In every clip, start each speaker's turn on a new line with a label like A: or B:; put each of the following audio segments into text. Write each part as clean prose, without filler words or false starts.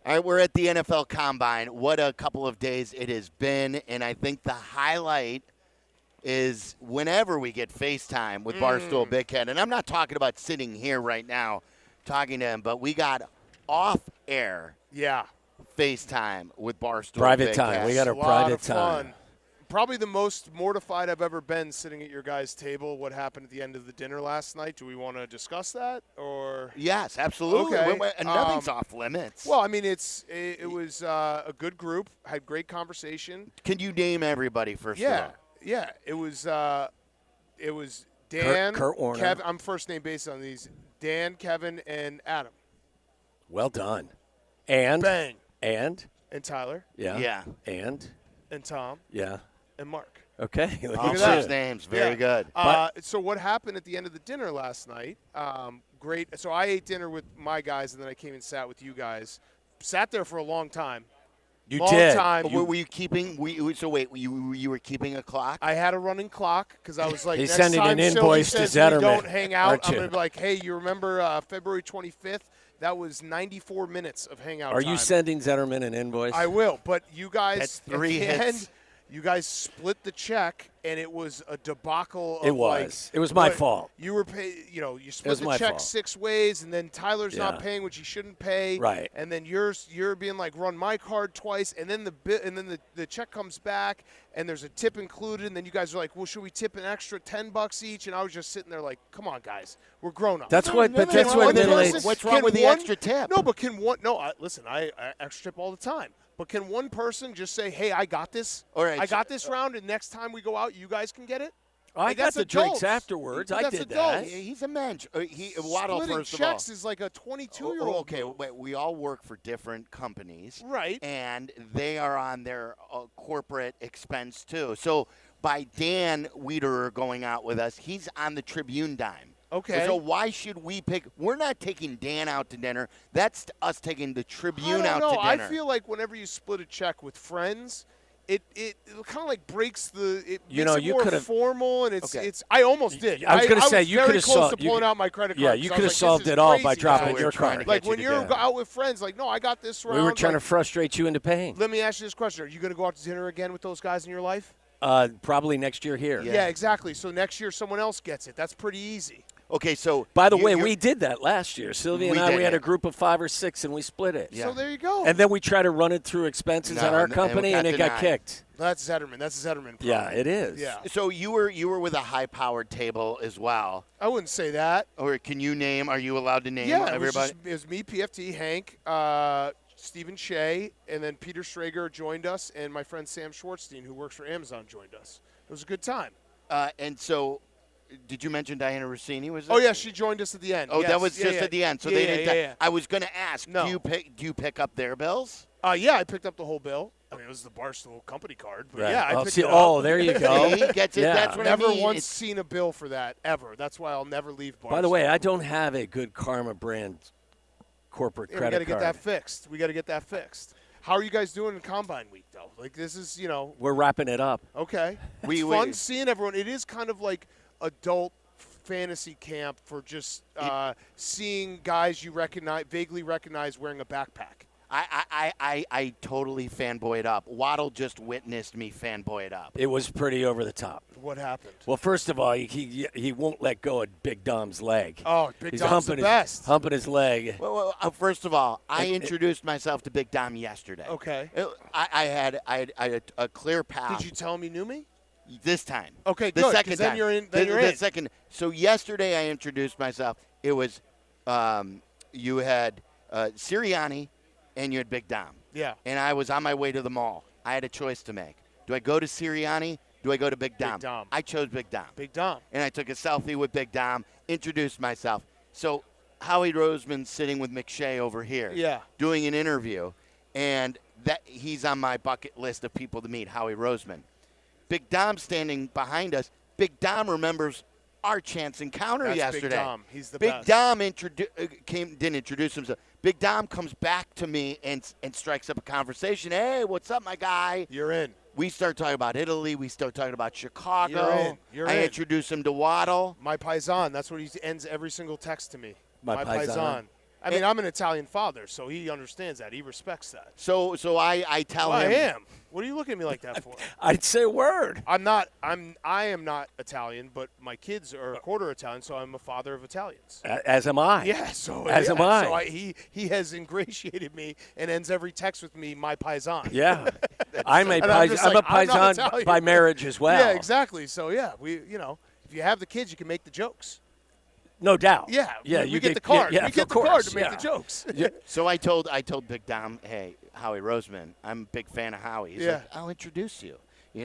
A: All right, we're at the NFL Combine. What a couple of days it has been, and I think the highlight is whenever we get FaceTime with Barstool Big Cat, and I'm not talking about sitting here right now talking to him, but we got off-air FaceTime with Barstool
B: Private
A: Big
B: time.
A: Cat.
B: We got our private time.
C: Fun. Probably the most mortified I've ever been sitting at your guys' table. What happened at the end of the dinner last night? Do we want to discuss that, or?
A: Yes, absolutely.
C: Okay.
A: Nothing's off limits.
C: Well, I mean, it was a good group. Had great conversation.
A: Can you name everybody first of all?
C: Yeah. It was Dan,
B: Kurt Warner.
C: Kevin. I'm first name based on these. Dan, Kevin, and Adam.
B: Well done. And
C: Bang.
B: And
C: Tyler.
A: Yeah.
B: And
C: Tom.
B: yeah.
C: And Mark.
B: Okay.
A: All first names. Very good.
C: So what happened at the end of the dinner last night? Great. So I ate dinner with my guys, and then I came and sat with you guys. Sat there for a long time.
B: You
C: long
B: did.
C: Time.
A: Were you keeping? So wait, you were keeping a clock?
C: I had a running clock because I was like,
B: He's
C: next
B: sending
C: time
B: an invoice to
C: says
B: Zetterman,
C: we don't hang out,
B: aren't
C: I'm
B: you?
C: going to be like, hey, you remember February 25th? That was 94 minutes of hangout
B: Are
C: time.
B: you sending Zetterman an invoice?
C: I will, but you guys,
A: That's 3
C: at the
A: hits.
C: end, you guys split the check, and it was a debacle.
B: It was. It was my fault.
C: You were you split the
B: my
C: check
B: fault.
C: 6 ways, and then Tyler's
B: Yeah.
C: not paying, which he shouldn't pay.
B: Right.
C: And then you're being like, run my card twice, and then the check comes back, and there's a tip included, and then you guys are like, well, should we tip an extra $10 each? And I was just sitting there like, come on, guys, we're grown up.
B: That's what. But that's
A: no,
B: what
A: no, no,
B: middle-aged.
A: What's wrong with the extra tip?
C: No, but can one? No, listen, I extra tip all the time. But can one person just say, "Hey, I got this.
A: All right,
C: I got this round, and next time we go out, you guys can get it."
B: I
C: Like,
B: got
C: that's
B: the drinks
C: adults.
B: afterwards. I
C: That's
B: did
C: adults.
B: that.
A: He's a mensch. Waddle,
C: Splitting
A: first of all.
C: checks is like a 22-year-old.
A: Okay, wait, we all work for different companies.
C: Right.
A: And they are on their corporate expense, too. So by Dan Wiederer going out with us, he's on the Tribune dime.
C: Okay.
A: So why should we pick? We're not taking Dan out to dinner. That's us taking the Tribune out to dinner.
C: I feel like whenever you split a check with friends, it kind of like breaks the. It
B: You
C: makes
B: know,
C: it
B: you
C: more
B: could've-
C: formal, and it's.
A: Okay.
C: I almost did.
B: I was going to say
C: was
B: you
C: very
B: could have
C: close
B: solved.
C: to pulling out my credit card.
B: Yeah, you
C: because I
B: could have
C: was like,
B: solved
C: this is
B: it all by
C: crazy,
B: dropping
C: guys.
B: your
A: trying
B: card.
A: to
C: Like
A: get
C: when
A: you
C: you're
A: to do.
C: out with friends, like, no, I got this round.
B: We were trying to
C: like,
B: frustrate you into paying.
C: Let me ask you this question: are you going to go out to dinner again with those guys in your life?
B: Probably next year here.
C: Yeah, exactly. So next year someone else gets it. That's pretty easy.
A: Okay, so
B: By the way,
A: you're-
B: we did that last year. Sylvia and
A: We
B: I,
A: did,
B: we had
A: yeah.
B: a group of 5 or 6, and we split it.
A: Yeah.
C: So there you go.
B: And then we tried to run it through expenses
A: No,
B: on our
A: and we
B: company,
A: got
B: and it got
A: denied.
B: kicked.
C: That's Zetterman. That's a Zetterman problem.
B: Yeah, it is.
C: Yeah.
A: So you were with a high-powered table as well,
C: I wouldn't say that.
A: or can you name? Are you allowed to name
C: Yeah,
A: everybody?
C: it was me, PFT, Hank, Stephen Shea, and then Peter Schrager joined us, and my friend Sam Schwartzstein, who works for Amazon, joined us. It was a good time.
A: And so, did you mention Diana Rossini was there?
C: Oh, yeah, she joined us at the end.
A: Oh,
C: Yes,
A: that was
C: yeah,
A: just
C: yeah.
A: at the end. So
C: Yeah,
A: they
C: yeah,
A: didn't.
C: yeah.
A: I was going to ask.
C: No.
A: Do you pick up their bills?
C: Yeah, I picked up the whole bill. I mean, it was the Barstool company card, but
B: Right.
C: yeah, I
B: Oh,
C: picked
B: see,
C: it up.
B: oh, there you go.
A: He gets it.
B: Yeah.
A: That's what
C: Never
A: I mean.
C: once
A: It's-
C: seen a bill for that, ever. That's why I'll never leave Barstool.
B: By the way, I don't have a good Karma brand corporate
C: Yeah, we
B: credit
C: got to get
B: card.
C: that fixed. We got to get that fixed. How are you guys doing in Combine Week, though? Like, this is,
B: We're wrapping it up.
C: okay.
A: We-
C: It's
A: we-
C: fun seeing everyone. It is kind of like adult fantasy camp for just seeing guys you vaguely recognize wearing a backpack.
A: I totally fanboyed up. Waddle just witnessed me fanboy it up.
B: It was pretty over the top.
C: What happened?
B: Well, first of all, he won't let go of Big Dom's leg.
C: Oh, Big
B: He's
C: Dom's the
B: humping
C: best.
B: humping his leg.
A: Well, first of all, I introduced myself to Big Dom yesterday.
C: Okay.
A: I had a clear path.
C: Did you tell him you knew me?
A: This time?
C: Okay,
A: the
C: good, 'cause
A: second
C: then
A: time.
C: you're in- then
A: the,
C: you're
A: the
C: in.
A: second. So yesterday I introduced myself. It was you had Sirianni, and you had Big Dom.
C: Yeah.
A: And I was on my way to the mall. I had a choice to make. Do I go to Sirianni? Do I go to Big Dom?
C: Big Dom.
A: I chose Big Dom.
C: Big Dom.
A: And I took a selfie with Big Dom, introduced myself. So Howie Roseman's sitting with McShay over here,
C: Yeah.
A: doing an interview, and that he's on my bucket list of people to meet, Howie Roseman. Big Dom standing behind us. Big Dom remembers our chance encounter
C: That's
A: yesterday.
C: Big Dom. He's the
A: Big
C: best.
A: Dom didn't introduce himself. Big Dom comes back to me and strikes up a conversation. Hey, what's up, my guy?
C: You're in.
A: We start talking about Italy. We start talking about Chicago.
C: You're
A: I
C: in.
A: introduce him to Waddle.
C: My paisan. That's what he ends every single text to me.
B: My paisan.
C: I mean, I'm an Italian father, so he understands that. He respects that.
A: So I tell
C: Well,
A: him.
C: I am. What are you looking at me like that for?
B: I'd say a word.
C: I am not Italian, but my kids are a quarter Italian, so I'm a father of Italians.
B: As am I.
C: Yeah, so
B: As am I.
C: So he has ingratiated me and ends every text with me, my paisan.
B: Yeah. I'm a
C: And I'm just like, I'm not
B: paisan
C: Italian.
B: by marriage as well.
C: Yeah, exactly. So yeah, if you have the kids, you can make the jokes.
B: No doubt.
C: Yeah,
B: Yeah.
C: we get the card.
B: Yeah,
C: we get
B: of
C: the
B: course,
C: card to make
B: yeah.
C: the jokes.
B: Yeah.
A: So I told Big Dom, hey, Howie Roseman, I'm a big fan of Howie. He's
C: Yeah.
A: like, I'll introduce you.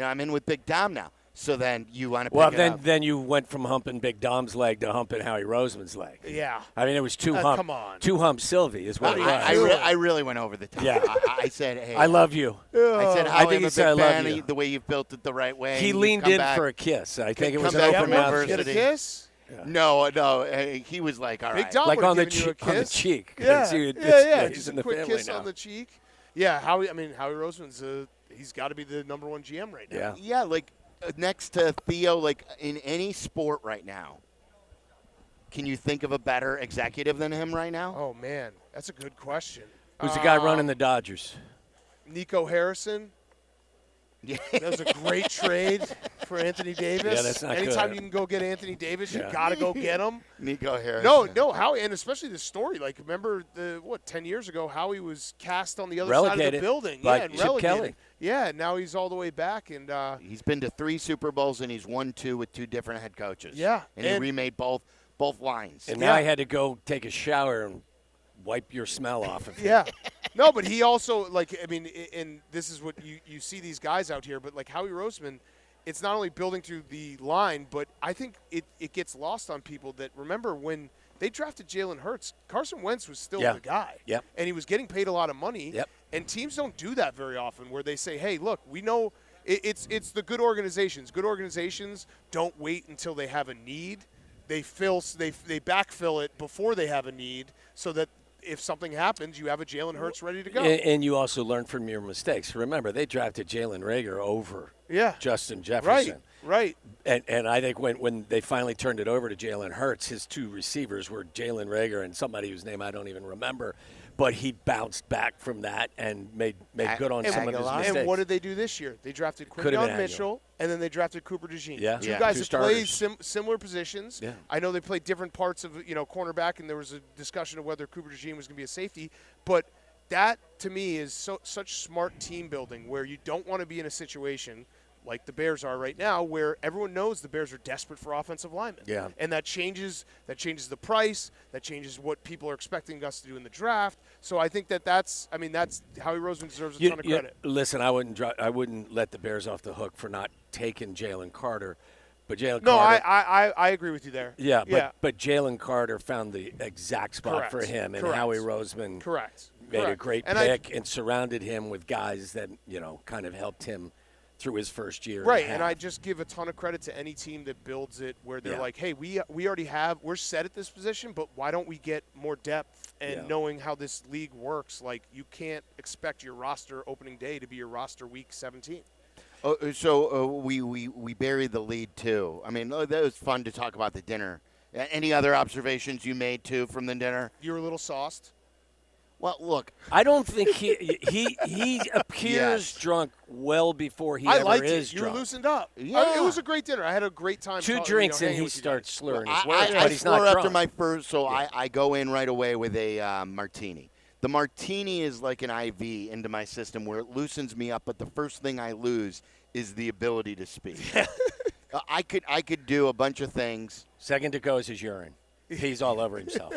A: I'm in with Big Dom now. So then you want to pick
B: Well,
A: it up.
B: then you went from humping Big Dom's leg to humping Howie Roseman's leg.
C: Yeah.
B: I mean, it was two hump Silvy is what it was.
A: I really went over the top.
B: Yeah.
A: I said, hey.
B: I love you.
A: I said, Howie,
B: I think
A: I'm
B: he
A: a
B: said,
A: big
B: I love
A: fan
B: you.
A: of the way you've built it the right way.
B: He
A: You've
B: leaned
A: come
B: in
A: back.
B: for a kiss. I think it
A: Come
B: was an
A: back
B: open
A: from
B: mouth
A: adversity.
C: Get a kiss?
A: Yeah. No. He was like, all
C: Big
A: right.
C: Dom
B: Like
C: would've
B: on the
C: given you a
B: cheek. On the
C: kiss.
B: cheek.
C: Yeah.
B: He's
C: Just
B: in
C: a
B: the
C: quick
B: family
C: kiss
B: now.
C: on the cheek. Yeah, Howie Roseman's he's got to be the number one GM right now.
B: Yeah.
A: Yeah, like next to Theo, like in any sport right now, can you think of a better executive than him right now?
C: Oh man, that's a good question.
B: Who's the guy running the Dodgers?
C: Nico Harrison.
A: Yeah.
C: That was a great trade for Anthony Davis.
B: Yeah, that's not
C: Anytime
B: good.
C: you can go get Anthony Davis, you
B: Yeah.
C: got to go get him.
A: Nico Harris.
C: No, Howie, and especially the story. Like, remember 10 years ago, Howie was cast on the other side of the
B: Relegated
C: building.
B: by
C: Yeah, and
B: Chip
C: relegated.
B: Kelly.
C: Yeah, and now he's all the way back. And
A: He's been to 3 Super Bowls and he's won 2 with 2 different head coaches.
C: Yeah,
A: and he
C: and-
A: remade both lines.
B: And now I had to go take a shower and wipe your smell off of him.
C: yeah. No, but he also, and this is what you see these guys out here, but like Howie Roseman, it's not only building through the line, but I think it gets lost on people that remember when they drafted Jalen Hurts, Carson Wentz was still the guy.
B: Yep.
C: And he was getting paid a lot of money.
B: Yep.
C: And teams don't do that very often where they say, hey, look, we know it's the good organizations. Good organizations don't wait until they have a need. They backfill it before they have a need so that if something happens, you have a Jalen Hurts ready to go.
B: And you also learn from your mistakes. Remember, they drafted Jalen Reagor over Justin Jefferson.
C: Right.
B: And I think when they finally turned it over to Jalen Hurts, his 2 receivers were Jalen Reagor and somebody whose name I don't even remember. But he bounced back from that and made good on some of his mistakes.
C: And what did they do this year? They drafted Quinyon Mitchell, and then they drafted Cooper DeJean.
B: Yeah.
C: Two guys
B: Two
C: that played
B: starters.
C: similar positions.
B: Yeah.
C: I know they played different parts of cornerback, and there was a discussion of whether Cooper DeJean was going to be a safety. But that, to me, is such smart team building where you don't want to be in a situation like the Bears are right now, where everyone knows the Bears are desperate for offensive linemen.
B: Yeah.
C: And that changes the price, that changes what people are expecting us to do in the draft. So I think that's Howie Roseman deserves a ton of credit.
B: Listen, I wouldn't let the Bears off the hook for not taking Jalen Carter. But Jalen
C: No,
B: Carter.
C: I agree with you there.
B: Yeah, but Jalen Carter found the exact spot
C: Correct.
B: for him, and
C: Correct.
B: Howie Roseman made a great
C: and
B: pick and surrounded him with guys that kind of helped him through his first year.
C: Right,
B: and
C: and I just give a ton of credit to any team that builds it where they're
B: Yeah.
C: like, hey, we're set at this position, but why don't we get more depth and knowing how this league works? Like, you can't expect your roster opening day to be your roster week 17.
A: So we buried the lead too. I mean, that was fun to talk about the dinner. Any other observations you made too from the dinner?
C: You were a little sauced.
A: Well, look,
B: I don't think he appears drunk well before he
C: I
B: ever
C: liked
B: is
C: it. You
B: drunk.
C: were loosened up.
A: Yeah.
C: It was a great dinner. I had a great time.
B: 2 drinks and
C: hanging
B: he
C: with you
B: starts
C: guys.
B: slurring his words,
A: I
B: but he's not
A: slur after
B: drunk.
A: my first, so I go in right away with a martini. The martini is like an IV into my system where it loosens me up, but the first thing I lose is the ability to speak. I could do a bunch of things.
B: Second to go is his urine. He's all over himself.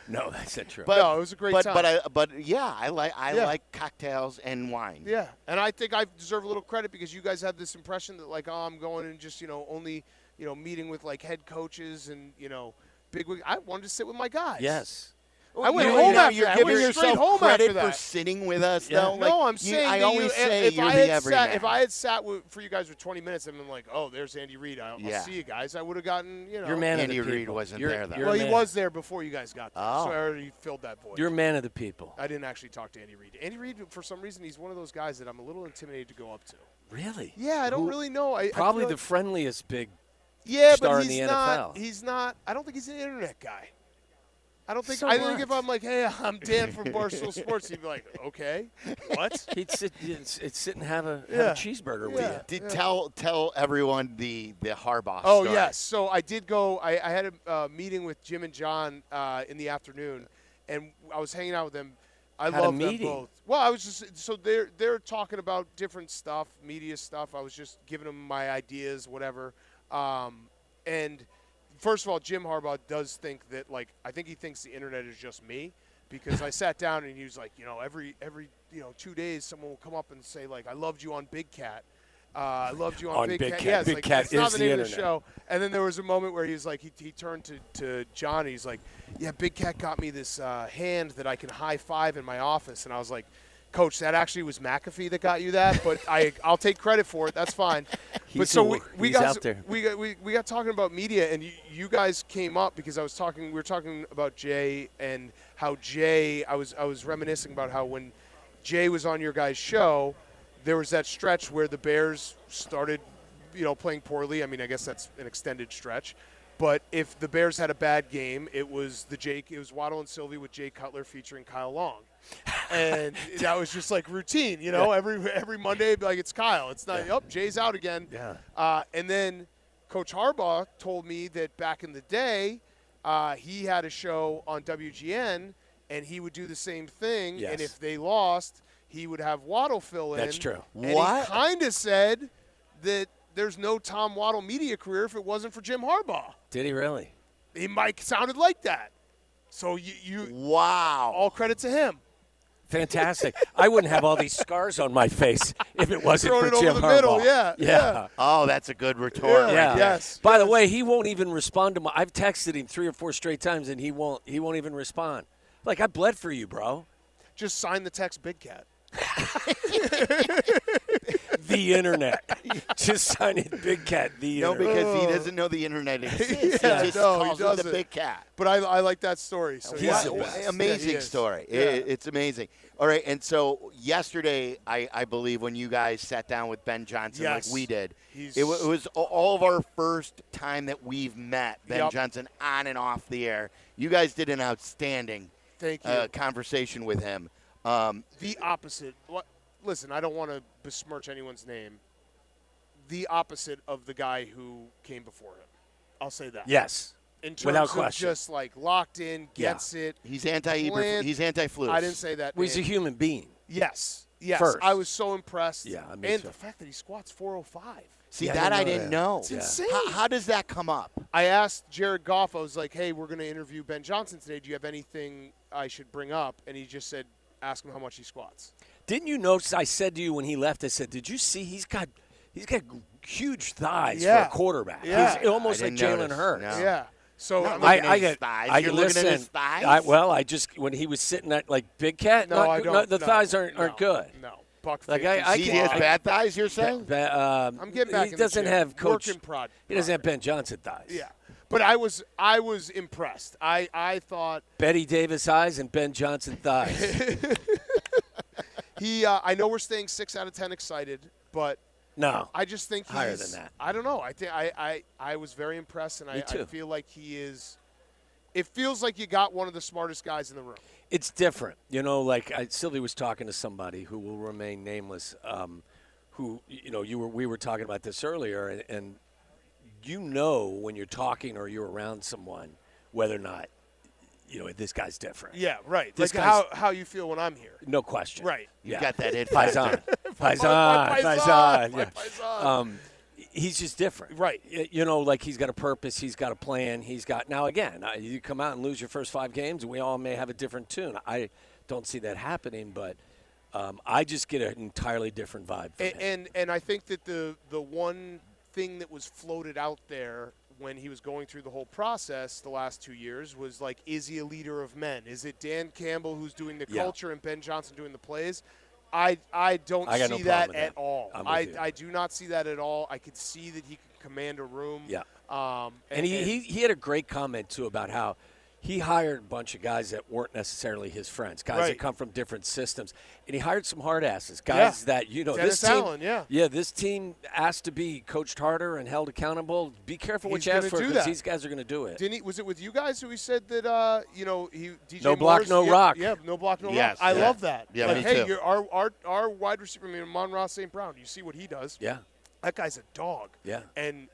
B: No, that's not true.
C: But no, it was a great time.
A: I like cocktails and wine.
C: Yeah, and I think I deserve a little credit because you guys have this impression that like, I'm going and just only meeting with like head coaches and big wig. I wanted to sit with my guys.
B: Yes.
C: I went home after
A: You're
C: that. I
A: giving
C: went straight
A: yourself
C: home
A: credit
C: after that.
A: for sitting with us,
B: Yeah.
A: though.
C: No,
A: Like,
C: I'm saying
A: I
C: to
A: always
C: you,
A: say
C: if
A: you're
C: I
A: the
C: had
A: everyman.
C: if I had sat for you guys for 20 minutes and been like, oh, there's Andy Reid. I'll see you guys. I would have gotten
B: You're man
A: Andy
B: of the
A: Reid
B: people.
A: wasn't
B: You're-
A: there, though.
B: you're
C: Well,
B: a
C: he
B: man.
C: was there before you guys got there,
A: Oh.
C: so I already filled that void.
B: You're a man of the people.
C: I didn't actually talk to Andy Reid. Andy Reid, for some reason, he's one of those guys that I'm a little intimidated to go up to.
B: Really?
C: Yeah, I don't really know. I
B: Probably
C: feel
B: the
C: like,
B: friendliest big
C: yeah,
B: star
C: but
B: in
C: he's
B: the
C: not.
B: NFL.
C: He's not. I don't think he's an internet guy. I don't think
B: So
C: I think
B: what?
C: if I'm like, hey, I'm Dan from Barstool Sports, he'd be like, okay, what?
B: He'd sit and have a
C: Yeah.
B: cheeseburger
C: Yeah.
B: with you.
A: Tell everyone the Harbaugh
C: Oh,
A: story.
C: yes. So I did go. I had a meeting with Jim and John in the afternoon, and I was hanging out with them. I
B: Had a
C: love them
B: meeting?
C: both. Well, I was just so they're talking about different stuff, media stuff. I was just giving them my ideas, whatever. And first of all, Jim Harbaugh does think that, like, I think he thinks the internet is just me, because I sat down and he was like, every 2 days someone will come up and say, like, I loved you on Big Cat. I loved you on Big Cat. Yes,
B: Big
C: like,
B: Cat
C: it's not
B: is
C: the
B: the
C: name of
B: internet.
C: the show. And then there was a moment where he was like, he turned to John and he's like, yeah, Big Cat got me this hand that I can high five in my office. And I was like, Coach, that actually was McAfee that got you that, but I'll take credit for it. That's fine. But so we
B: he's
C: got
B: out there.
C: we got talking about media, and you guys came up because we were talking about Jay and how Jay. I was reminiscing about how when Jay was on your guys' show, there was that stretch where the Bears started, playing poorly. I mean, I guess that's an extended stretch. But if the Bears had a bad game, it was Waddle and Silvy with Jay Cutler featuring Kyle Long. And that was just like routine, every Monday, like, it's Kyle. It's not, Jay's out again.
B: Yeah.
C: And then Coach Harbaugh told me that back in the day, he had a show on WGN, and he would do the same thing.
B: Yes.
C: And if they lost, he would have Waddle fill in.
B: That's true.
C: And
A: What?
C: he kind of said that there's no Tom Waddle media career if it wasn't for Jim Harbaugh.
B: Did he really?
C: He might sounded like that. So you
A: Wow.
C: all credit to him.
B: Fantastic. I wouldn't have all these scars on my face if it wasn't
C: Throwing
B: for
C: it
B: Jim
C: over the
B: Harbaugh.
C: middle, yeah.
A: Oh, that's a good retort.
C: Yeah.
A: right there.
C: Yes.
B: By the way, he won't even respond to my. I've texted him 3 or 4 straight times, and he won't even respond. Like, I bled for you, bro.
C: Just sign the text Big Cat.
B: The internet. Just sign it, Big Cat. The
A: No,
B: internet.
A: because he doesn't know the internet exists.
C: Yeah,
A: he just
C: no, he
A: calls it the
C: doesn't.
A: Big Cat.
C: But I like that story. So
B: He's
C: yeah.
B: the best.
A: Amazing
C: Yeah, he is.
A: story.
C: Yeah.
A: It's amazing. All right, and so yesterday, I believe, when you guys sat down with Ben Johnson
C: Yes.
A: like we did,
C: He's-
A: it was all of our first time that we've met Ben
C: Yep.
A: Johnson on and off the air. You guys did an outstanding
C: Thank you.
A: conversation with him.
C: The opposite. Listen, I don't want to besmirch anyone's name. The opposite of the guy who came before him. I'll say that.
B: Yes.
C: In terms
B: Without
C: of
B: question.
C: just like locked in, gets it.
A: He's anti
C: Planned-
A: He's anti-flu.
C: I didn't say that.
B: Well, he's a
C: man.
B: human being.
C: Yes.
B: First.
C: I was so impressed.
B: Yeah, me
C: and
B: too.
C: the fact that he squats 405.
A: See,
B: Yeah,
A: that I
B: I
A: didn't
B: didn't
A: know.
C: It's insane.
A: How does that come up?
C: I asked Jared Goff, I was like, hey, we're going to interview Ben Johnson today. Do you have anything I should bring up? And he just said, ask him how much he squats.
B: Didn't you notice? I said to you when he left. I said, "Did you see? He's got huge thighs
C: Yeah.
B: for a quarterback.
C: Yeah.
B: He's almost
A: I
B: like
A: didn't
B: Jalen
A: notice.
B: Hurts."
A: No.
C: Yeah. So
A: Not
C: I'm
A: looking
C: like,
A: at his thighs. You're looking at his thighs?
B: I just when he was sitting at like Big Cat.
C: no, I don't.
B: The
C: no,
B: thighs aren't
C: no,
B: good.
C: No. Buck
B: Like,
C: 50
B: I
A: He
B: can't-
A: has bad thighs, you're saying?
C: I'm getting back
B: He
C: in the
B: doesn't
C: gym.
B: have coach.
C: Work in prod.
B: He doesn't have Ben Johnson thighs.
C: Yeah. But I was impressed. I thought
B: Betty Davis eyes and Ben Johnson thighs.
C: I know we're staying 6 out of 10 excited, but
B: No.
C: I just think he's
B: Higher than that.
C: I don't know. I think I was very impressed, and I
B: too.
C: feel like he is. It feels like you got one of the smartest guys in the room.
B: It's different. Like Sylvie was talking to somebody who will remain nameless, who, we were talking about this earlier, and when you're talking or you're around someone, whether or not, this guy's different.
C: Yeah, right.
B: This
C: Like
B: guy's-
C: how you feel when I'm here.
B: No question.
C: Right.
A: You
B: Yeah.
A: got that it
B: Paisan.
C: My
B: Paisan. Yeah.
C: paisan.
B: He's just different.
C: Right.
B: Like he's got a purpose, he's got a plan, now again, you come out and lose your first 5 games, and we all may have a different tune. I don't see that happening, but I just get an entirely different vibe from him.
C: And I think that the one thing that was floated out there when he was going through the whole process the last 2 years was like, is he a leader of men? Is it Dan Campbell who's doing the
B: Yeah.
C: culture and Ben Johnson doing the plays? I don't
B: I got no
C: see
B: problem
C: that
B: with
C: at
B: that.
C: all.
B: I'm with you.
C: I do not see that at all. I could see that he can command a room.
B: Yeah.
C: And
B: And he had a great comment, too, about how, he hired a bunch of guys that weren't necessarily his friends, guys that come from different systems. And he hired some hard asses, guys that,
C: Dennis
B: this team.
C: Allen,
B: this team asked to be coached harder and held accountable. Be careful what you ask for because these guys are going to do it.
C: Was it with you guys who he said that, DJ
B: no block,
C: Moore's,
B: no rock.
C: Yeah, no block, no rock. I love that.
A: Yeah,
C: like,
A: me
C: hey,
A: too.
C: our wide receiver, Amon-Ra St. Brown, you see what he does.
B: Yeah.
C: That guy's a dog.
B: Yeah.
C: And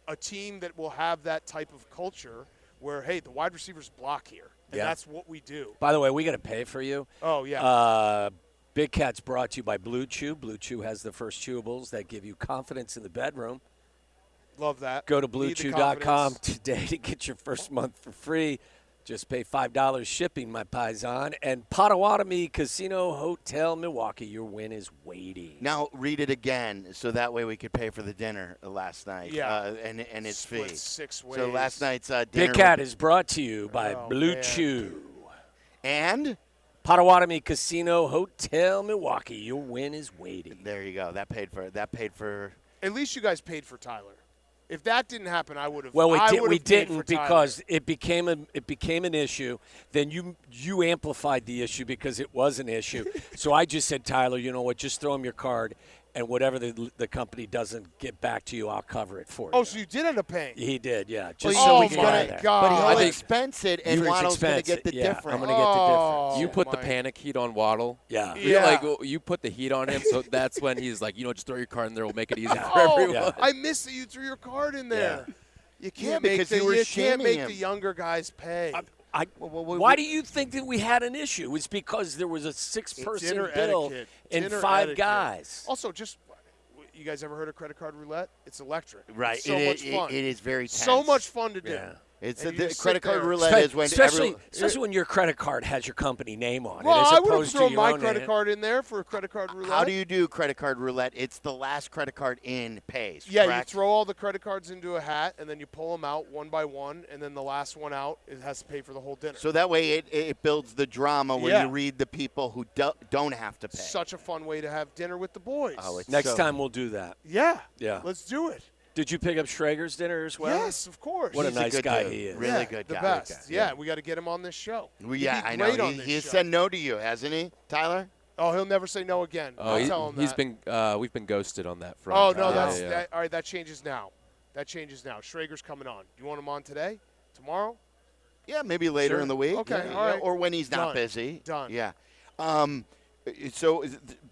C: a team that will have that type of culture where, hey, the wide receivers block here. And that's what we do.
B: By the way, we got to pay for you.
C: Oh, yeah.
B: Big Cat's brought to you by Blue Chew. Blue Chew has the first chewables that give you confidence in the bedroom.
C: Love that.
B: Go to BlueChew.com today to get your first month for free. Just pay $5 shipping, my paisan. And Potawatomi Casino Hotel Milwaukee, your win is waiting.
A: Now read it again, so that way we could pay for the dinner last night.
C: Yeah,
A: and its
C: split
A: fee.
C: 6 ways.
A: So last night's dinner.
B: Big Cat is brought to you by Blue Chew
A: and
B: Potawatomi Casino Hotel Milwaukee. Your win is waiting.
A: There you go. That paid for.
C: At least you guys paid for Tyler. If that didn't happen, I would have.
B: Well, we
C: didn't
B: because it became an issue. Then you amplified the issue because it was an issue. So I just said, Tyler, you know what? Just throw him your card, and whatever the company doesn't get back to you, I'll cover it for you.
C: Oh, so you did end up paying?
B: He did, yeah. Just
A: so
B: we can
C: God.
A: But he'll expense it, and Waddle's going to get the difference.
B: I'm going to get the difference.
D: You put the panic heat on Waddle.
B: Yeah.
D: You put the heat on him, so that's when he's like, just throw your card in there. We'll make it easy for everyone.
B: Yeah.
C: I missed that you threw your card in there.
B: Yeah.
C: You can't
A: because you
C: can't make
A: him.
C: the younger guys pay.
B: Why do you think that we had an issue? It's because there was a 6-person
C: Dinner
B: bill
C: etiquette.
B: and
C: Dinner
B: 5
C: etiquette.
B: guys.
C: Also, you guys ever heard of credit card roulette? It's electric.
A: Right.
C: It's so much fun.
A: It is very tense.
C: So much fun to do.
B: Yeah.
A: It's
C: And
A: the
C: you just
A: credit
C: sit
A: card
C: there.
A: roulette is when
B: especially when your credit card has your company name on
C: Well,
B: it as
C: I would have
B: opposed to
C: thrown
B: your
C: my
B: own
C: credit
B: name.
C: card in there for a credit card roulette.
A: How do you do credit card roulette? It's the last credit card in pays.
C: Yeah,
A: correct?
C: you throw all the credit cards into a hat, and then you pull them out one by one, and then the last one out, it has to pay for the whole dinner.
A: So that way it builds the drama when you read the people who don't have to pay.
C: Such a fun way to have dinner with the boys.
A: Oh, it's
B: Next
A: so-
B: time we'll do that.
C: Yeah.
B: Yeah.
C: Let's do it.
B: Did you pick up Schrager's dinner as well?
C: Yes, of course.
B: What a
A: He's a
B: nice
A: good
B: guy
A: dude.
B: he is.
A: Really good
C: the
A: guy.
C: best. Yeah, we got to get him on this show.
A: Well,
C: He'd
A: yeah,
C: be
A: I
C: great
A: know.
C: on
A: He
C: this
A: has
C: show.
A: said no to you, hasn't he, Tyler?
C: Oh, he'll never say no again. I'll tell him
D: He's
C: that.
D: we've been ghosted on that front.
C: Oh, no,
D: Yeah.
C: all right, that changes now. That changes now. Schrager's coming on. You want him on today? Tomorrow?
A: Yeah, maybe later
C: Sure.
A: in the week.
C: Okay,
A: Yeah,
C: all right.
A: Or when he's not
C: Done.
A: busy.
C: Done.
A: Yeah. So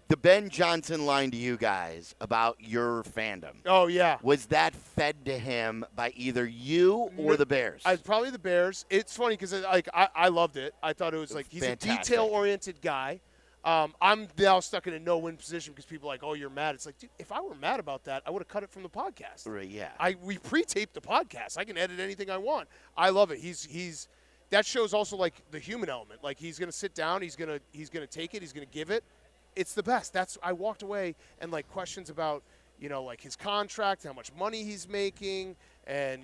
A: the Ben Johnson line to you guys about your fandom,
C: Oh, yeah.
A: was that fed to him by either you or the Bears?
C: Probably the Bears. It's funny because I loved it. I thought it was like he's
A: Fantastic.
C: a detail-oriented guy. I'm now stuck in a no-win position because people are like, oh, you're mad. It's like, dude, if I were mad about that, I would have cut it from the podcast.
A: Right, yeah.
C: We pre-taped the podcast. I can edit anything I want. I love it. He's that shows also like the human element. Like he's gonna sit down. He's gonna take it. He's gonna give it. It's the best. I walked away and like questions about like his contract, how much money he's making, and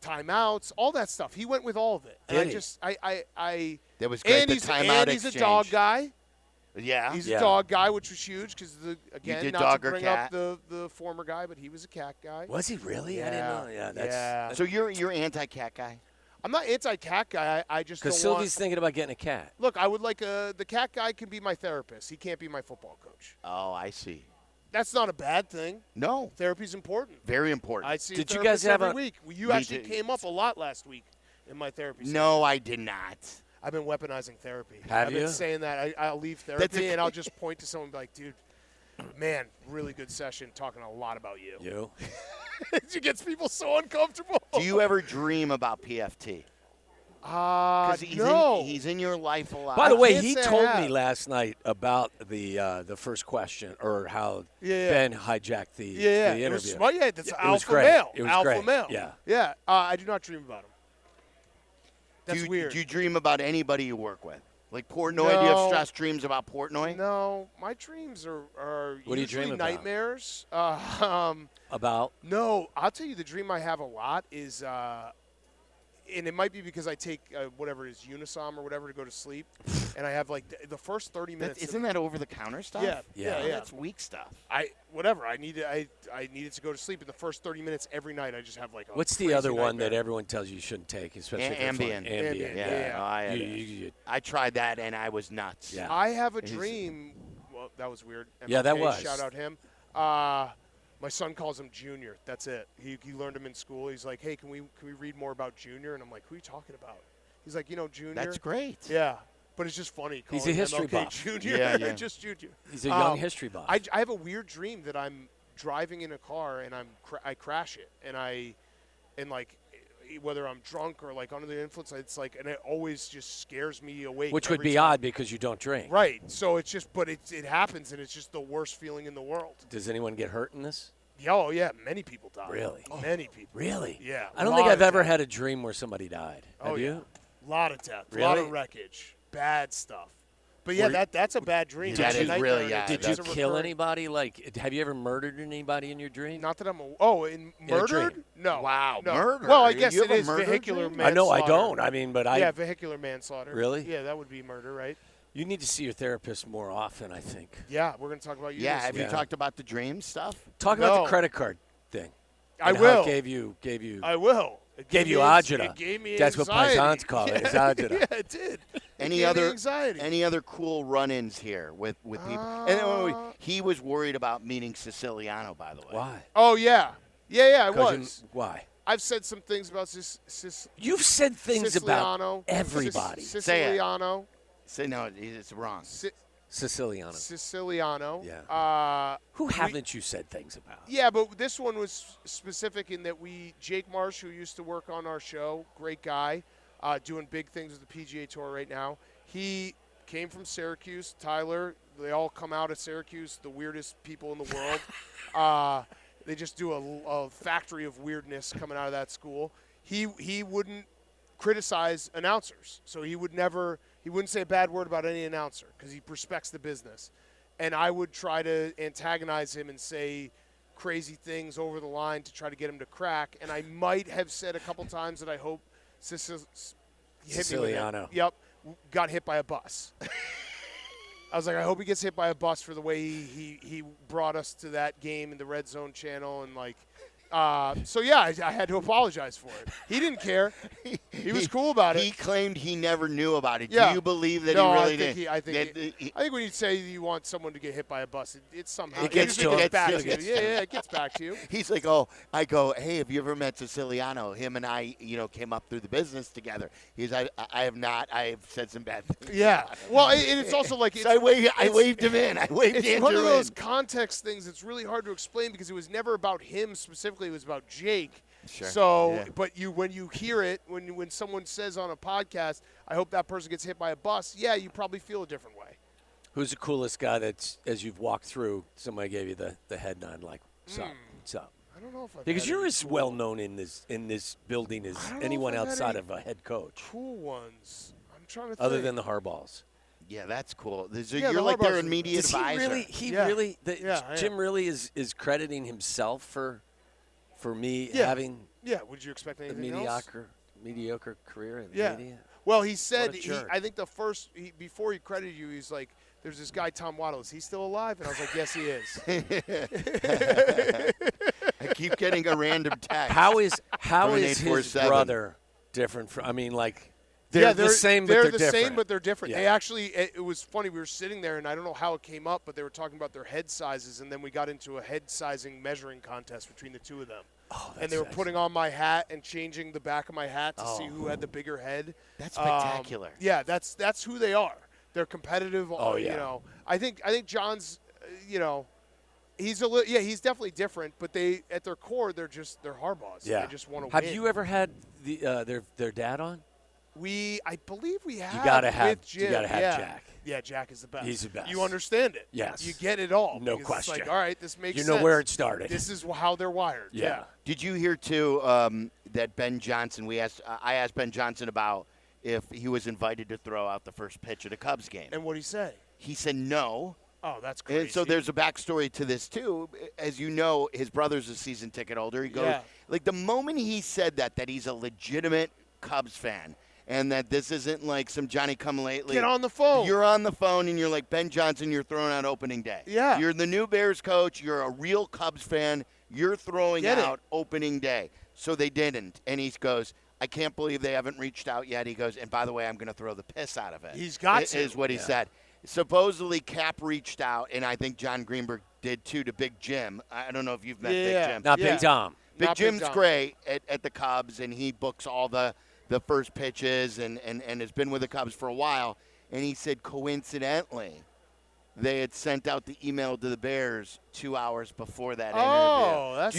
C: timeouts, all that stuff. He went with all of it. And
A: That was great.
C: And
A: The
C: he's
A: timeout
C: a
A: exchange.
C: dog guy.
A: Yeah.
C: He's a dog guy, which was huge because again,
A: did
C: not
A: dog
C: to
A: or
C: bring
A: cat?
C: up the former guy, but he was a cat guy.
B: Was he really?
C: Yeah.
B: I didn't know. Yeah, that's
A: So you're anti-cat guy?
C: I'm not anti-cat guy. I just
B: because
C: don't
B: Sylvie's thinking about getting a cat.
C: Look, I would like the cat guy can be my therapist. He can't be my football coach.
A: Oh, I see.
C: That's not a bad thing.
A: No.
C: Therapy's important.
A: Very important.
C: I see.
B: Did
C: a
B: you guys
C: therapist
B: have
C: every week? You
A: Me
C: actually
A: too.
C: came up a lot last week in my therapy. session.
A: No, I did not.
C: I've been weaponizing therapy.
B: Have
C: I've
B: you?
C: been saying that. I'll leave
A: That's
C: therapy
A: a-
C: and I'll just point to someone and be like, dude, man, really good session, talking a lot about you.
B: You?
C: It gets people so uncomfortable.
A: Do you ever dream about PFT? Because
C: No.
A: he's in your life a lot.
B: By the way,
C: can't
B: he
C: say I
B: told
C: have.
B: me last night about the first question or how
C: Yeah.
B: Ben hijacked the
C: Yeah,
B: the
C: it was
B: interview.
C: smart. Yeah, that's
B: It
C: alpha
B: was great.
C: male.
B: It was
C: alpha
B: great.
C: male.
B: Yeah.
C: Yeah. I do not dream about him. That's weird.
A: Do you dream about anybody you work with? Like Portnoy? Do you have
C: No.
A: stress dreams about Portnoy?
C: No, my dreams are
B: What do you
C: usually
B: dream about?
C: nightmares.
B: About
C: No, I'll tell you the dream I have a lot is and it might be because I take whatever it is, Unisom or whatever to go to sleep, and I have like the first 30 minutes.
A: Isn't that over-the-counter stuff?
C: Yeah.
A: That's weak stuff.
C: I needed to go to sleep in the first 30 minutes every night. I just have like a
B: What's the
C: crazy
B: other one
C: nightmare.
B: that everyone tells you shouldn't take, especially if you're
A: Ambien.
B: flying? Ambien.
C: Yeah.
A: I tried that and I was nuts.
B: Yeah.
C: I have a dream. Well, that was weird.
B: Yeah, that
C: MLK,
B: was.
C: Shout out him. My son calls him Junior. That's it. He learned him in school. He's like, hey, can we read more about Junior? And I'm like, who are you talking about? He's like, Junior.
A: That's great.
C: Yeah, but it's just funny.
B: He's a history
C: MLK
B: buff.
C: Junior.
A: Yeah.
C: Just Junior.
B: He's a young history buff.
C: I have a weird dream that I'm driving in a car and I crash it and like whether I'm drunk or like under the influence, it's like, and it always just scares me awake.
B: Which would
C: every
B: be
C: time.
B: odd because you don't drink.
C: Right. So it's just, but it happens, and it's just the worst feeling in the world.
B: Does anyone get hurt in this?
C: Oh, yeah. Many people die.
B: Really?
C: Many people.
B: Really?
C: Yeah.
B: I don't think I've ever had a dream where somebody died. Have you?
C: A lot of death.
B: Really?
C: A lot of wreckage. Bad stuff. But yeah, that's a bad dream.
A: That
C: That's a
A: is
C: nightmare,
A: really,
C: and
A: yeah.
C: it's
B: Did you
C: a
B: kill
C: recurring-
B: anybody? Like, have you ever murdered anybody in your dream?
C: Not that I'm in
B: a
C: murdered?
B: dream.
C: No.
A: Wow,
C: no.
A: murder.
C: Well, I
A: You
C: guess
A: have
C: it
A: a
C: is
A: murder
C: vehicular
A: dream?
C: manslaughter.
B: I know I don't. I mean, but
C: Yeah, vehicular manslaughter.
B: Really?
C: Yeah, that would be murder, right?
B: You need to see your therapist more often, I think.
C: Yeah, we're going to talk about you.
A: Yeah,
C: this
A: have you
C: week.
A: talked about the dream stuff?
B: Talk about
C: No.
B: the credit card thing.
C: I
B: and
C: will.
B: How it gave you.
C: I will. It
B: Gave you
C: me
B: agita.
C: It gave me
B: That's what
C: anxiety.
B: Paisans call it. It's agita.
C: Yeah, it did.
A: Any
C: gave me
A: other
C: anxiety?
A: Any other cool run-ins here with people? And he was worried about meeting Siciliano, by the way.
B: Why?
C: Oh yeah, I
B: 'Cause
C: was.
B: Why?
C: I've said some things about
B: You've said things
C: Siciliano.
B: about everybody.
A: Say it.
C: Siciliano.
A: Say no, it's wrong.
B: Siciliano.
C: Siciliano.
B: Yeah. Who haven't you said things about?
C: Yeah, but this one was specific in that Jake Marsh, who used to work on our show, great guy, doing big things with the PGA Tour right now. He came from Syracuse. Tyler, they all come out of Syracuse, the weirdest people in the world. They just do a factory of weirdness coming out of that school. He wouldn't criticize announcers, so he wouldn't say a bad word about any announcer because he respects the business. And I would try to antagonize him and say crazy things over the line to try to get him to crack. And I might have said a couple times that I hope
B: Siciliano.
C: Yep, got hit by a bus. I was like, I hope he gets hit by a bus for the way he brought us to that game in the Red Zone channel and like. So yeah, I had to apologize for it. He didn't care. He was cool about it.
A: He claimed he never knew about it.
C: Yeah.
A: Do you believe that
C: No,
A: he really
C: I think
A: did?
C: I think when you say you want someone to get hit by a bus, it somehow
A: It gets
C: usually
A: to him.
C: back
A: It
C: to
A: gets
C: you.
A: to
C: Yeah, it gets back to you.
A: He's like, I go, hey, have you ever met Siciliano? Him and I, came up through the business together. He's, I have not. I have said some bad things.
C: Yeah. Well, and it's also like
A: So I waved him in. I waved
C: It's
A: Andrew
C: one of those
A: in.
C: context things that's really hard to explain because it was never about him specifically. It was about Jake.
A: Sure.
C: So,
A: Yeah.
C: but when you hear it, when someone says on a podcast, I hope that person gets hit by a bus, yeah, you probably feel a different way.
B: Who's the coolest guy that's, as you've walked through, somebody gave you the head nod, like, what's up?
C: I don't know if I've
B: Because
C: had
B: you're
C: any
B: as
C: cool-
B: well known in this building as
C: I don't know
B: anyone
C: if I've had
B: outside
C: any
B: of a head coach,
C: cool ones. I'm trying to think.
B: other than the Harbaughs.
A: Yeah, that's cool.
C: Yeah,
A: You're
C: the
A: like their
C: Harbaugh's-
A: immediate
B: Does
A: advisor.
C: Yeah.
B: Jim really is crediting himself for me
C: Yeah.
B: having
C: Yeah, would you expect
B: a
C: anything else?
B: mediocre career in
C: Yeah.
B: media?
C: Well, he said,
B: What a jerk.
C: I think before he credited you, he's like, there's this guy, Tom Waddle. Is he still alive? And I was like, yes, he is.
A: I keep getting a random text.
B: How is
A: From an
B: his
A: 847.
B: brother different from? I mean, like they're the same, but
C: they're
B: they're
C: the
B: different.
C: same, but they're different.
B: Yeah.
C: They actually, it was funny. We were sitting there, and I don't know how it came up, but they were talking about their head sizes, and then we got into a head sizing measuring contest between the two of them.
B: Oh,
C: And they were
B: that's
C: putting on my hat and changing the back of my hat to see
B: Oh.
C: who had the bigger head.
A: That's spectacular.
C: Yeah, that's who they are. They're competitive.
B: Oh,
C: You
B: yeah.
C: know, I think John's, he's he's definitely different, but they at their core they're Harbaughs.
B: Yeah.
C: They just want to
B: Have
C: win.
B: you ever had their dad on?
C: I believe we have.
B: You gotta have
C: with Jim.
B: Jack.
C: Yeah, Jack is the best.
B: He's the best.
C: You understand it.
B: Yes.
C: You get it all.
B: No
C: because
B: question.
C: It's like, all right, this makes
B: You
C: sense.
B: know where it started.
C: This is how they're wired.
B: Yeah.
A: Did you hear too that Ben Johnson? I asked Ben Johnson about if he was invited to throw out the first pitch at a Cubs game.
C: And what'd he say?
A: He said no.
C: Oh, that's crazy.
A: And so there's a backstory to this too. As you know, his brother's a season ticket holder. He goes
C: Yeah.
A: like the moment he said that he's a legitimate Cubs fan, and that this isn't like some Johnny-come-lately.
C: Get on the phone.
A: You're on the phone, and you're like Ben Johnson. You're throwing out opening day.
C: Yeah.
A: You're the new Bears coach. You're a real Cubs fan. You're throwing out opening day. So they didn't. And he goes, I can't believe they haven't reached out yet. He goes, and by the way, I'm going to throw the piss out of it.
C: He's got to.
A: Is what he said. Supposedly, Cap reached out, and I think John Greenberg did too, to Big Jim. I don't know if you've met Big Jim.
B: Not Big Tom.
A: Big Jim's great at the Cubs, and he books all the first pitches and has been with the Cubs for a while. And he said, coincidentally, they had sent out the email to the Bears 2 hours before that interview.
C: Oh, that's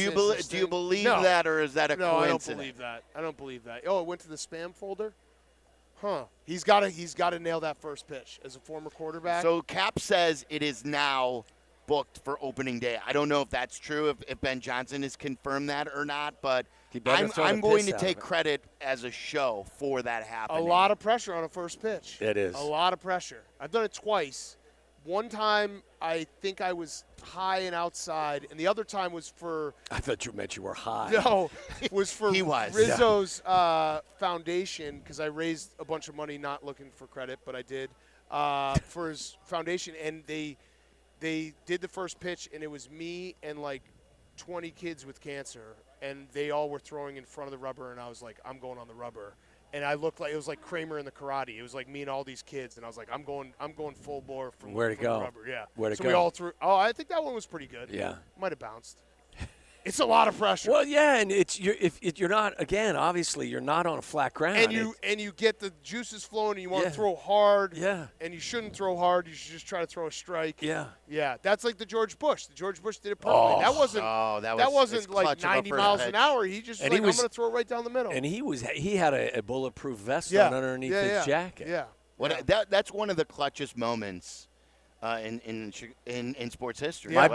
A: do you believe
C: No.
A: that, or is that a
C: No,
A: coincidence?
C: I don't believe that. Oh, it went to the spam folder? Huh. He's got to nail that first pitch as a former quarterback.
A: So Cap says it is now booked for opening day. I don't know if that's true, if Ben Johnson has confirmed that or not, but I'm going to take credit as a show for that happening.
C: A lot of pressure on a first pitch.
B: It is.
C: A lot of pressure. I've done it twice. One time, I think I was high and outside, and the other time was for –
B: I thought you meant you were high.
C: No, was for
A: He was.
C: Rizzo's foundation, because I raised a bunch of money not looking for credit, but I did, for his foundation. And they did the first pitch, and it was me and like 20 kids with cancer, and they all were throwing in front of the rubber, and I was like, I'm going on the rubber. And I looked like it was like Kramer in the Karate. It was like me and all these kids, and I was like, I'm going full bore from
B: Where'd it
C: from
B: go?
C: the rubber. Yeah.
B: Where'd it
C: so
B: go?
C: we all threw. Oh, I think that one was pretty good.
B: Yeah.
C: Might have bounced. It's a lot of pressure.
B: Well, yeah, and if you're not, again, obviously you're not on a flat ground.
C: And you get the juices flowing, and you want to throw hard.
B: Yeah.
C: And you shouldn't throw hard. You should just try to throw a strike.
B: Yeah.
C: Yeah. That's like the George Bush. The George Bush did it perfectly. That wasn't like 90 miles an hour. He just I'm going to throw it right down the middle.
B: And he had a bulletproof vest on underneath his jacket.
C: Yeah.
A: That's one of the clutchest moments in sports history.
B: My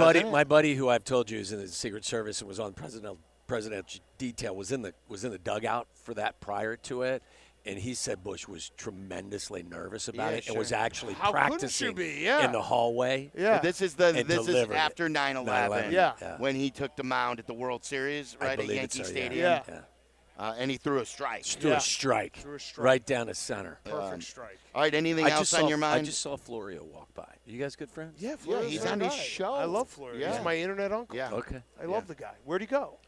B: buddy, who I've told you is in the Secret Service and was on presidential detail, was in the dugout for that prior to it, and he said Bush was tremendously nervous about it and was actually practicing in the hallway.
A: Yeah, this is after 9/11. When he took the mound at the World Series, right, at Yankee Stadium.
C: Yeah.
A: And he threw a strike.
B: Threw a strike right down the center.
C: Perfect strike.
A: All right, anything else on your mind?
B: I just saw Florio walk by. Are you guys good friends?
C: Yeah, Florio's
A: he's on his show.
C: I love Florio.
A: Yeah.
C: He's my internet uncle.
A: Yeah.
B: Okay.
C: I love the guy. Where'd he go?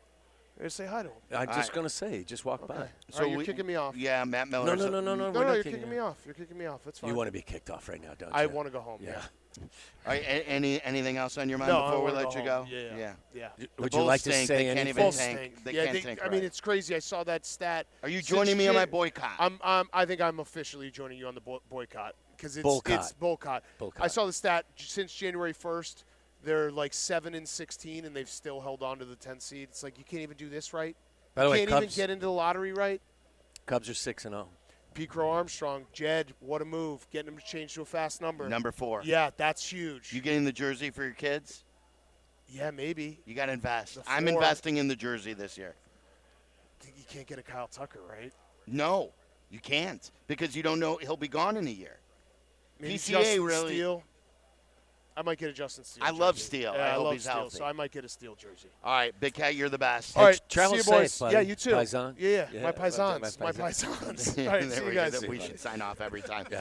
C: I gotta say hi to him.
B: I'm just going to say, he just walked by.
C: So you're kicking me off.
A: Yeah, Matt Miller.
B: No.
C: No, you're kicking me off. You're kicking me off. That's fine.
B: You want to be kicked off right now, don't you?
C: I want to go home.
B: Yeah.
A: All right, anything else on your mind before we let you go?
C: Yeah.
B: Would you like to say anything?
A: They can't tank.
C: I mean, it's crazy. I saw that stat.
A: Are you joining me on my boycott?
C: I think I'm officially joining you on the boycott because it's boycott. I saw the stat since January 1st. They're like 7-16, and they've still held on to the 10th seed. It's like you can't even do this right.
B: By the way,
C: can't even get into the lottery right.
B: Cubs are 6-0.
C: P. Crow Armstrong, Jed, what a move. Getting him to change to a fast number.
A: Number 4.
C: Yeah, that's huge.
A: You getting the jersey for your kids?
C: Yeah, maybe.
A: You got to invest. I'm investing in the jersey this year.
C: You can't get a Kyle Tucker, right?
A: No, you can't because you don't know he'll be gone in a year.
C: Maybe
A: PCA
C: Justin
A: really.
C: Steele. I might get a Justin Steele.
A: I love Steele.
C: Yeah,
A: I hope
C: love
A: he's
C: Steele,
A: healthy.
C: so I might get a Steele jersey.
A: All right, Big Cat, you're the best.
C: All right,
B: travel
C: see you boys.
B: safe, buddy.
C: Yeah, you too.
B: Paisan.
C: Yeah,
B: Yeah,
C: my paisans.
B: my
C: My
B: paisans.
C: paisans. All right, see you guys.
A: We should sign off every time.
B: Yeah.